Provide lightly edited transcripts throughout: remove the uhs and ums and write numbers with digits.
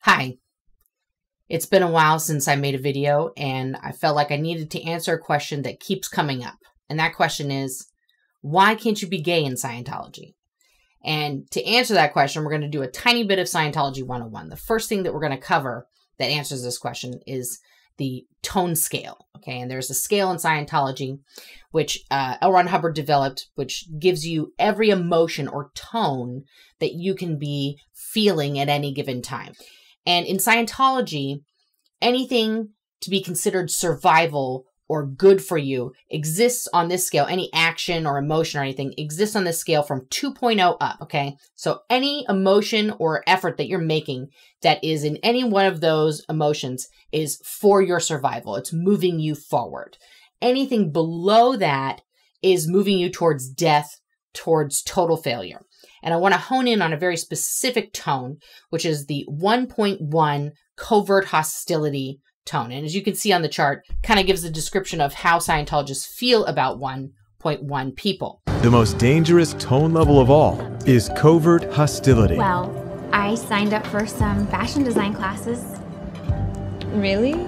Hi. It's been a while since I made a video, and I felt like I needed to answer a question that keeps coming up. And that question is, why can't you be gay in Scientology? And to answer that question, we're going to do a tiny bit of Scientology 101. The first thing that we're going to cover that answers this question is the tone scale. Okay, and there's a scale in Scientology which L. Ron Hubbard developed, which gives you every emotion or tone that you can be feeling at any given time. And in Scientology, anything to be considered survival or good for you exists on this scale. Any action or emotion or anything exists on this scale from 2.0 up, okay? So any emotion or effort that you're making that is in any one of those emotions is for your survival. It's moving you forward. Anything below that is moving you towards death, towards total failure. And I want to hone in on a very specific tone, which is the 1.1 covert hostility tone. And as you can see on the chart, kind of gives a description of how Scientologists feel about 1.1 people. The most dangerous tone level of all is covert hostility. Well, I signed up for some fashion design classes. Really?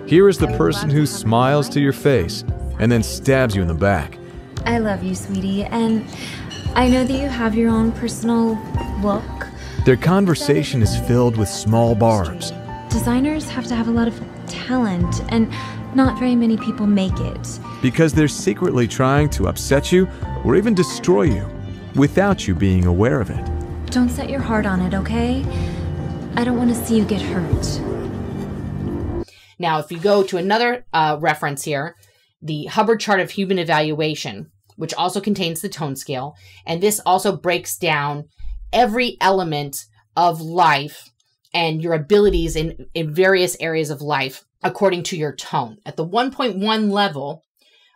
Here is the person who smiles to your face and then stabs you in the back. I love you, sweetie, and I know that you have your own personal look. Their conversation is filled with small barbs. Designers have to have a lot of talent, and not very many people make it. Because they're secretly trying to upset you or even destroy you without you being aware of it. Don't set your heart on it, okay? I don't want to see you get hurt. Now, if you go to another reference here, the Hubbard Chart of Human Evaluation, which also contains the tone scale, and this also breaks down every element of life and your abilities in various areas of life according to your tone. At the 1.1 level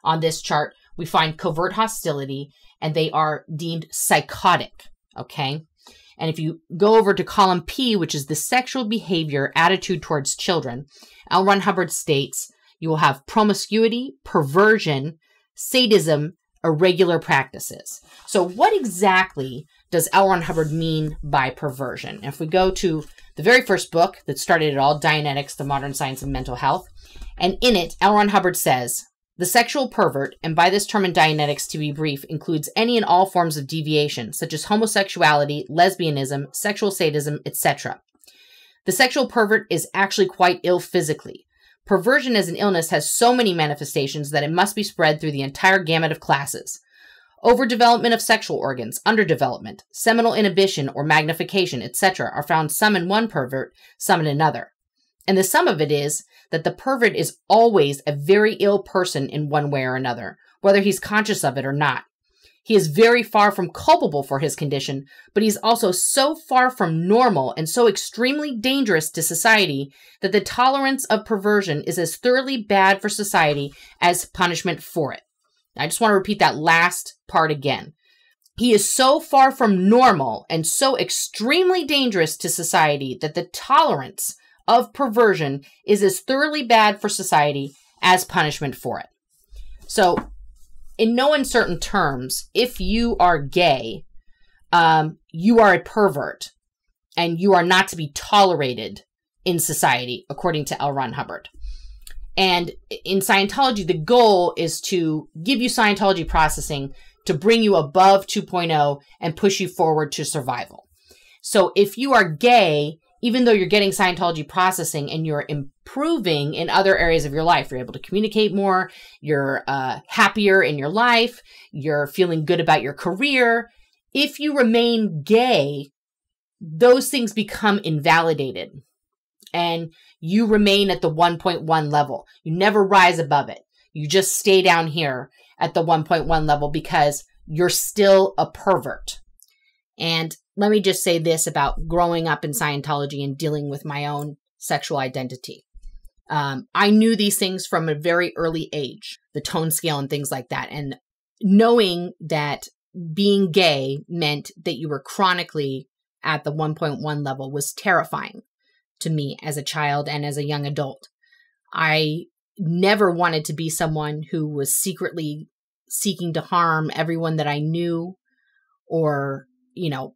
on this chart, we find covert hostility, and they are deemed psychotic, okay? And if you go over to column P, which is the sexual behavior attitude towards children, L. Ron Hubbard states you will have promiscuity, perversion, sadism, irregular practices. So what exactly does L. Ron Hubbard mean by perversion? If we go to the very first book that started it all, Dianetics, the Modern Science of Mental Health, and in it, L. Ron Hubbard says, the sexual pervert, and by this term in Dianetics to be brief, includes any and all forms of deviation, such as homosexuality, lesbianism, sexual sadism, etc. The sexual pervert is actually quite ill physically. Perversion as an illness has so many manifestations that it must be spread through the entire gamut of classes. Overdevelopment of sexual organs, underdevelopment, seminal inhibition or magnification, etc. are found some in one pervert, some in another. And the sum of it is that the pervert is always a very ill person in one way or another, whether he's conscious of it or not. He is very far from culpable for his condition, but he's also so far from normal and so extremely dangerous to society that the tolerance of perversion is as thoroughly bad for society as punishment for it. I just want to repeat that last part again. He is so far from normal and so extremely dangerous to society that the tolerance of perversion is as thoroughly bad for society as punishment for it. So, in no uncertain terms, if you are gay, you are a pervert, and you are not to be tolerated in society, according to L. Ron Hubbard. And in Scientology, the goal is to give you Scientology processing to bring you above 2.0 and push you forward to survival. So if you are gay, even though you're getting Scientology processing and you're improving in other areas of your life, you're able to communicate more, you're happier in your life, you're feeling good about your career. If you remain gay, those things become invalidated and you remain at the 1.1 level. You never rise above it. You just stay down here at the 1.1 level because you're still a pervert. And let me just say this about growing up in Scientology and dealing with my own sexual identity. I knew these things from a very early age, the tone scale and things like that. And knowing that being gay meant that you were chronically at the 1.1 level was terrifying to me as a child and as a young adult. I never wanted to be someone who was secretly seeking to harm everyone that I knew or,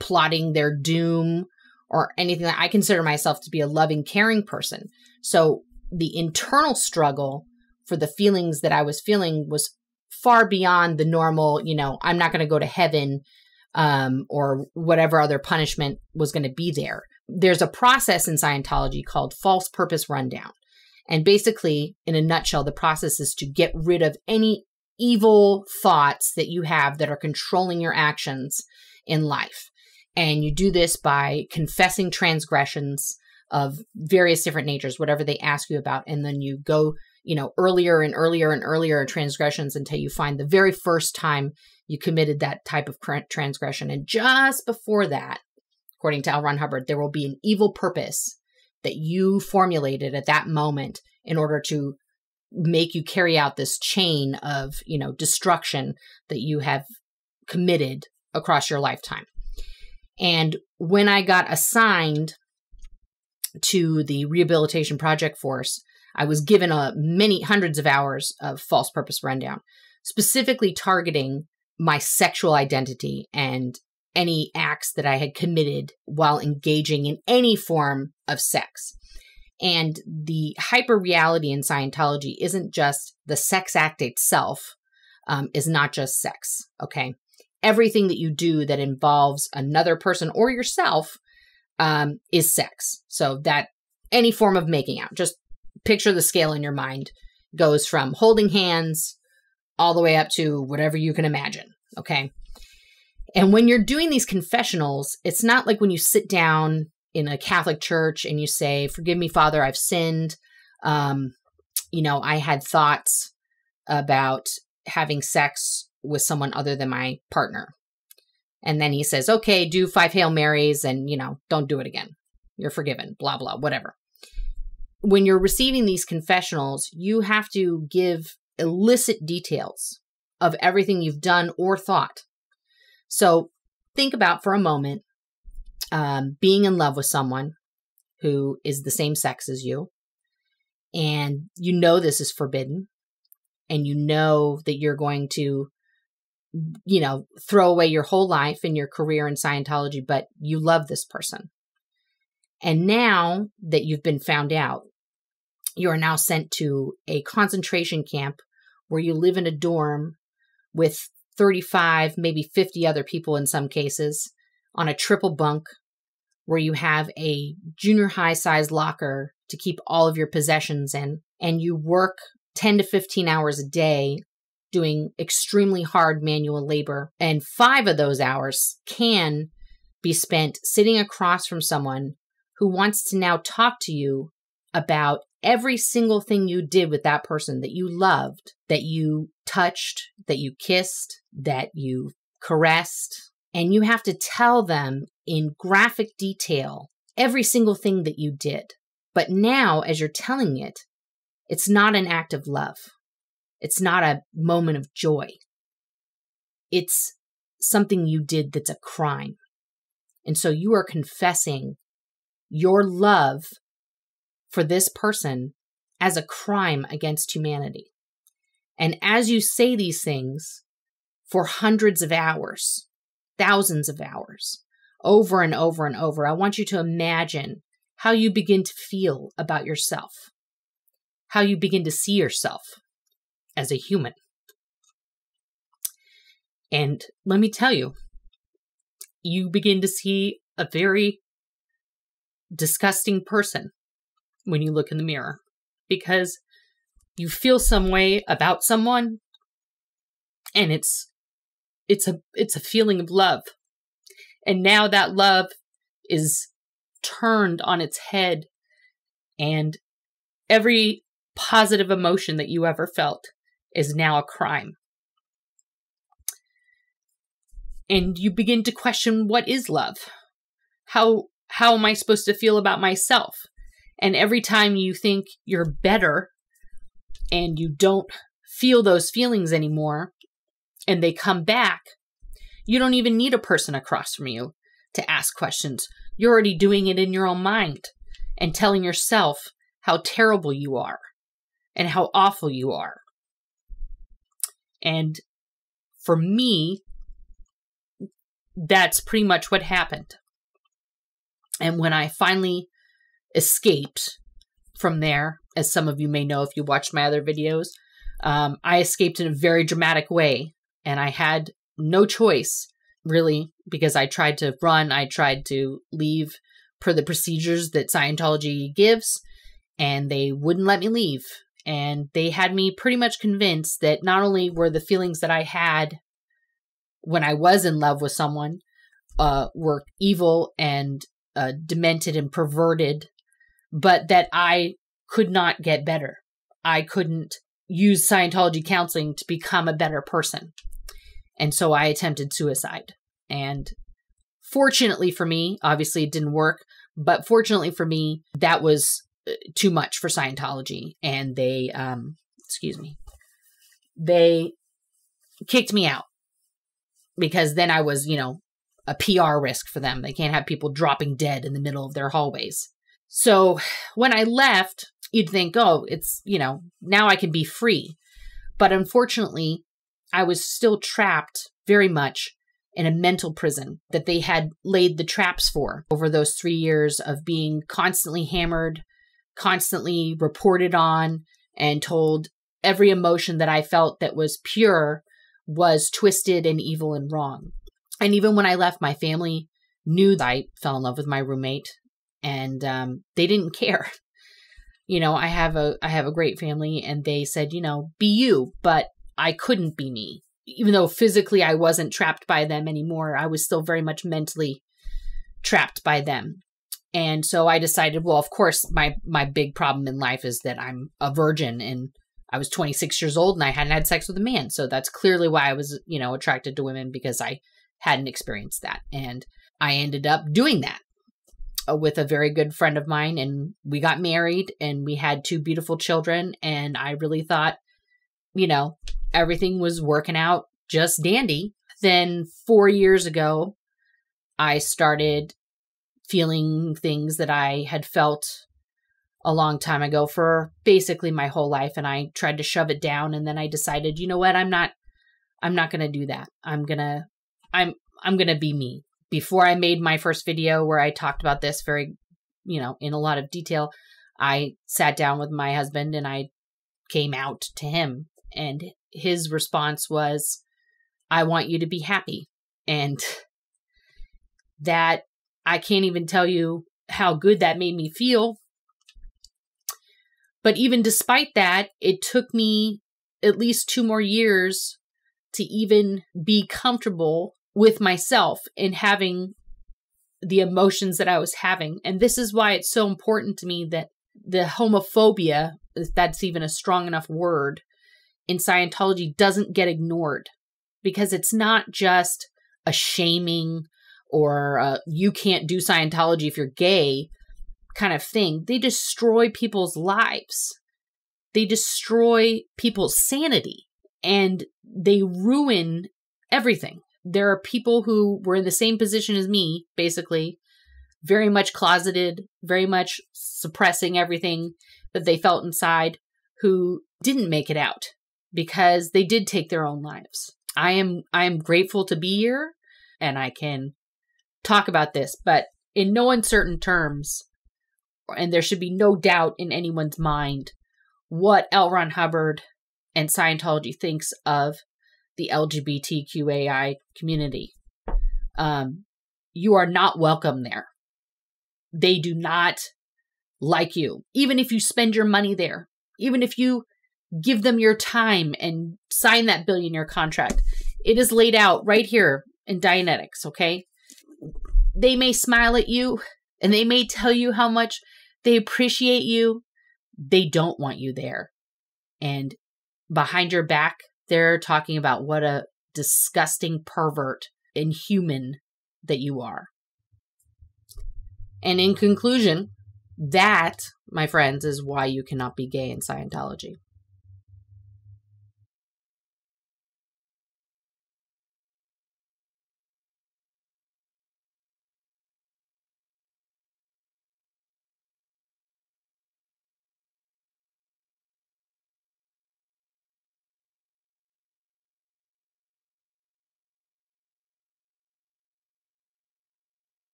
plotting their doom or anything. I consider myself to be a loving, caring person. So the internal struggle for the feelings that I was feeling was far beyond the normal, I'm not going to go to heaven, or whatever other punishment was going to be there. There's a process in Scientology called false purpose rundown. And basically, in a nutshell, the process is to get rid of any evil thoughts that you have that are controlling your actions in life. And you do this by confessing transgressions of various different natures, whatever they ask you about. And then you go, earlier and earlier and earlier transgressions until you find the very first time you committed that type of transgression. And just before that, according to L. Ron Hubbard, there will be an evil purpose that you formulated at that moment in order to make you carry out this chain of, destruction that you have committed across your lifetime. And when I got assigned to the Rehabilitation Project Force, I was given many hundreds of hours of false purpose rundown, specifically targeting my sexual identity and any acts that I had committed while engaging in any form of sex. And the hyper reality in Scientology isn't just the sex act itself, is not just sex. Okay. Everything that you do that involves another person or yourself, is sex. So that any form of making out, just picture the scale in your mind, goes from holding hands all the way up to whatever you can imagine. Okay. And when you're doing these confessionals, it's not like when you sit down in a Catholic church and you say, "Forgive me, Father, I've sinned. I had thoughts about having sex with someone other than my partner." And then he says, "Okay, do 5 Hail Marys and, don't do it again. You're forgiven, blah, blah, whatever." When you're receiving these confessionals, you have to give illicit details of everything you've done or thought. So think about for a moment, being in love with someone who is the same sex as you, and this is forbidden, and that you're going to, throw away your whole life and your career in Scientology, but you love this person. And now that you've been found out, you are now sent to a concentration camp where you live in a dorm with 35, maybe 50 other people in some cases, on a triple bunk, where you have a junior high size locker to keep all of your possessions in, and you work 10 to 15 hours a day doing extremely hard manual labor. And 5 of those hours can be spent sitting across from someone who wants to now talk to you about every single thing you did with that person that you loved, that you touched, that you kissed, that you caressed. And you have to tell them in graphic detail every single thing that you did. But now, as you're telling it, it's not an act of love. It's not a moment of joy. It's something you did that's a crime. And so you are confessing your love for this person as a crime against humanity. And as you say these things for hundreds of hours, thousands of hours, over and over and over, I want you to imagine how you begin to feel about yourself, how you begin to see yourself as a human. And let me tell you, you begin to see a very disgusting person when you look in the mirror, because you feel some way about someone, and it's a feeling of love. And now that love is turned on its head, and every positive emotion that you ever felt is now a crime. And you begin to question, what is love? How am I supposed to feel about myself? And every time you think you're better and you don't feel those feelings anymore, and they come back, you don't even need a person across from you to ask questions. You're already doing it in your own mind and telling yourself how terrible you are and how awful you are. And for me, that's pretty much what happened. And when I finally escaped from there, as some of you may know if you watched my other videos, I escaped in a very dramatic way. And I had no choice, really, because I tried to run, I tried to leave per the procedures that Scientology gives, and they wouldn't let me leave. And they had me pretty much convinced that not only were the feelings that I had when I was in love with someone were evil and demented and perverted, but that I could not get better. I couldn't use Scientology counseling to become a better person. And so I attempted suicide. And fortunately for me, obviously it didn't work, but fortunately for me, that was too much for Scientology. And they, they kicked me out because then I was, a PR risk for them. They can't have people dropping dead in the middle of their hallways. So when I left, you'd think, oh, it's, now I can be free. But unfortunately, I was still trapped very much in a mental prison that they had laid the traps for over those 3 years of being constantly hammered, constantly reported on, and told every emotion that I felt that was pure was twisted and evil and wrong. And even when I left, my family knew that I fell in love with my roommate, and they didn't care. I have a great family, and they said, be you, but I couldn't be me. Even though physically I wasn't trapped by them anymore, I was still very much mentally trapped by them. And so I decided, well, of course, my big problem in life is that I'm a virgin, and I was 26 years old and I hadn't had sex with a man. So that's clearly why I was, attracted to women, because I hadn't experienced that. And I ended up doing that with a very good friend of mine, and we got married and we had 2 beautiful children. And I really thought, everything was working out just dandy. Then 4 years ago, I started feeling things that I had felt a long time ago for basically my whole life. And I tried to shove it down. And then I decided, you know what? I'm not going to do that. I'm going to be me. Before I made my first video where I talked about this very, in a lot of detail, I sat down with my husband and I came out to him, and his response was, I want you to be happy. And that, I can't even tell you how good that made me feel. But even despite that, it took me at least 2 more years to even be comfortable with myself and having the emotions that I was having. And this is why it's so important to me that the homophobia, if that's even a strong enough word, in Scientology doesn't get ignored, because it's not just a shaming or you can't do Scientology if you're gay kind of thing. They destroy people's lives. They destroy people's sanity, and they ruin everything. There are people who were in the same position as me, basically, very much closeted, very much suppressing everything that they felt inside, who didn't make it out because they did take their own lives. I am grateful to be here, and I can talk about this, but in no uncertain terms, and there should be no doubt in anyone's mind what L. Ron Hubbard and Scientology thinks of the LGBTQAI community. You are not welcome there. They do not like you. Even if you spend your money there, even if you give them your time and sign that billionaire contract, it is laid out right here in Dianetics, okay? They may smile at you and they may tell you how much they appreciate you. They don't want you there. And behind your back, they're talking about what a disgusting pervert and human that you are. And in conclusion, that, my friends, is why you cannot be gay in Scientology.